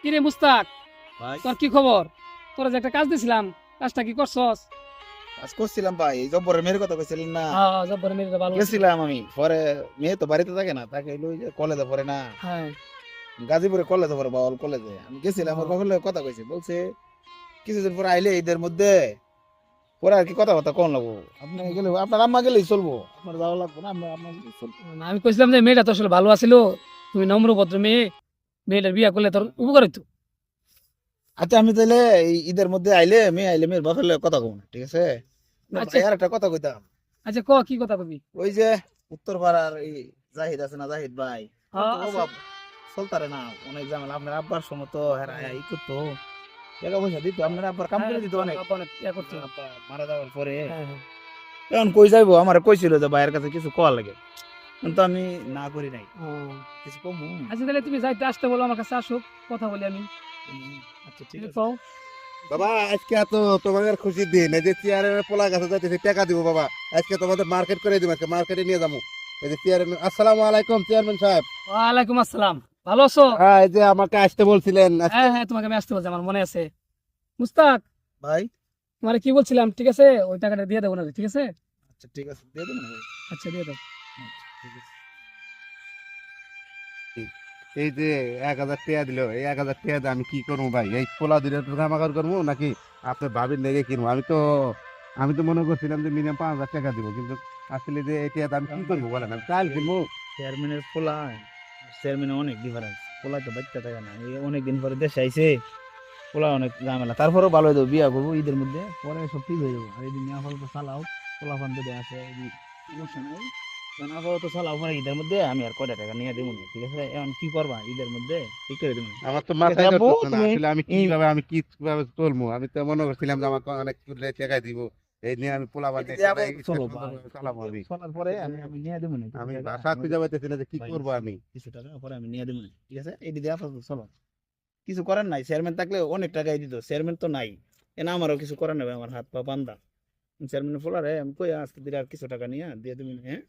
কিরে মুস্তাক, ভাই তোর কি খবর? তোরা যে একটা কাজ দিছিলাম, কাজটা কি করছস? কাজ করছিলাম ভাই, এই জব্বরের মেয়ের কথা কইছিলেন না? হ্যাঁ, জব্বর মেরে ভালো আছে। গেছিলাম আমি, পরে মেয়ে তো বাড়িতে থাকে না, তাকে লই যে কলেজে পড়ে না, হ্যাঁ, গাজীপুরে কলেজে পড়ে, বাউল কলেজে। আমি গেছিলাম, ওর বাবার লগে কথা কইছি, বলছে কিছুদিন পরে আইলে ঈদের মধ্যে পরে আর কি কথাবার্তা কোন লাগবো। আপনি গেলে, আপনার আম্মা গেলেই চলবো, আপনার যাওয়া লাগবো না, আপনার গেলেই চলবো। আমি কইছিলাম যে মেয়েটা তো আসলে ভালো আছিল, তুমি নম্রভদ্র মেয়ে, মেয়েটার বিয়া করলে তোর উপকার হইতো। আচ্ছা, আমি তাহলে এই ঈদের মধ্যে আইলে, মেয়ে আইলে মেয়ের বাপের লগে কথা কম, ঠিক আছে? না আচ্ছা ভাই, আর একটা কথা কইতাম। আচ্ছা, কি কথা কবি? ওই যে উত্তর পাড়ার এই জাহিদ আছে না, জাহিদ ভাই, ওর হ্যাঁ, তো আছে। অভাব চলতারে না, অনেক ঝামেলা। আপনার আব্বার সময় তো হেরা ই করতো, টাকা পয়সা দিত, আপনার আব্বার কাম করে দিত অনেক। হ্যাঁ, অনেক ইয়া করতো। আব্বা মারা যাওয়ার পরে হ্যাঁ, হ্যাঁ। এখন কই যাইবো, আমার কইছিল যে ভাইয়ের কাছে কিছু কোয়া লাগে, কিন্তু আমি না করি নাই। ও, কিছু কমু? আচ্ছা তাহলে তুমি যাইতে আসতে বলো, আমার কাছে আসুক, কথা বলি আমি। আচ্ছা ঠিক তুমি আছে। কও। বাবা, আজকে তো তোমাদের খুশির দিন। এই যে চেয়ারের পোলা গাছে যাইতেছি, টাকা দিব বাবা। আজকে তোমাদের মার্কেট করে দিব, আজকে মার্কেটে নিয়ে যাবো। এই যে চেয়ারম্যান, আসসালামু আলাইকুম চেয়ারম্যান সাহেব। ওয়ালাইকুম আসসালাম, ভালো আছো? হ্যাঁ, এই যে আমাকে আসতে বলছিলেন হ্যাঁ হ্যাঁ, তোমাকে আমি আসতে বলছি, আমার মনে আছে। মুস্তাক, ভাই তোমার কি বলছিলাম, ঠিক আছে, ওই টাকাটা দিয়ে দেবো না, ঠিক আছে? আচ্ছা ঠিক আছে, দিয়ে দেবেন ভাই। আচ্ছা, দিয়ে দাও। আচ্ছা, ঠিক আছে। এই যে 1,000 টাকা দিল, এই 1,000 টাকা দিয়ে আমি কি করবো ভাই? এই পোলা দুটো কামাকার করবো নাকি আপনার ভাবির লেগে কিনবো? আমি তো মনে করছিলাম যে মিনিমাম 5,000 টাকা দিব, কিন্তু আসলে যে এই টাকা আমি কি করবো বলেন? আমি চাল কিনবো। চেয়ারম্যানের পোলা, চেয়ারম্যানের অনেক ডিফারেন্স। পোলা তো বাচ্চা থাকে না, এই অনেকদিন পরে দেশে আইছে, পোলা অনেক ঝামেলা। তারপরেও ভালো হয়ে যাবো, বিয়া করবো ঈদের মধ্যে, পরে সব ঠিক হয়ে যাবো। আর এই দিন আপাতত চালাও, পোলা ফান যদি আছে সমস্যা নাই। কারণ আপাতত চালাও, পরে ঈদের মধ্যে আমি আর কয়টা টাকা নিয়ে দেবো না, ঠিক আছে? এখন কি করবা ঈদের মধ্যে, ঠিক করে দেবো। আমার তো ঠিক আছে মাথায় আব্বু, ধরতেছে না তুমি আসলে আমি কিভাবে চলবো। আমি তো মনে করছিলাম যে আমাকে অনেক টাকা দিব, এই নিয়ে আমি পোলা বানিয়ে চলো ভাই, চালাবো। আমি চলার পরে আমি নিয়ে দেবো না, আমি কিছু টাকা। ভাষা খুঁজে পাইতেছি না যে কি ভাই, করবো আমি। কিছু টাকা পরে আমি নিয়ে দেবো না, ঠিক আছে? এই দিদি আপাতত চলো, কিছু করার নাই। চেয়ারম্যান থাকলে অনেক টাকাই দিত, চেয়ারম্যান তো নাই। এনা আমারও কিছু করার নেই, আমার হাত পা বান্ধা। চেয়ারম্যান ফোলারে আমি কই আজকে দিলে আর কিছু টাকা নিয়ে দিয়ে দেবো না, হ্যাঁ?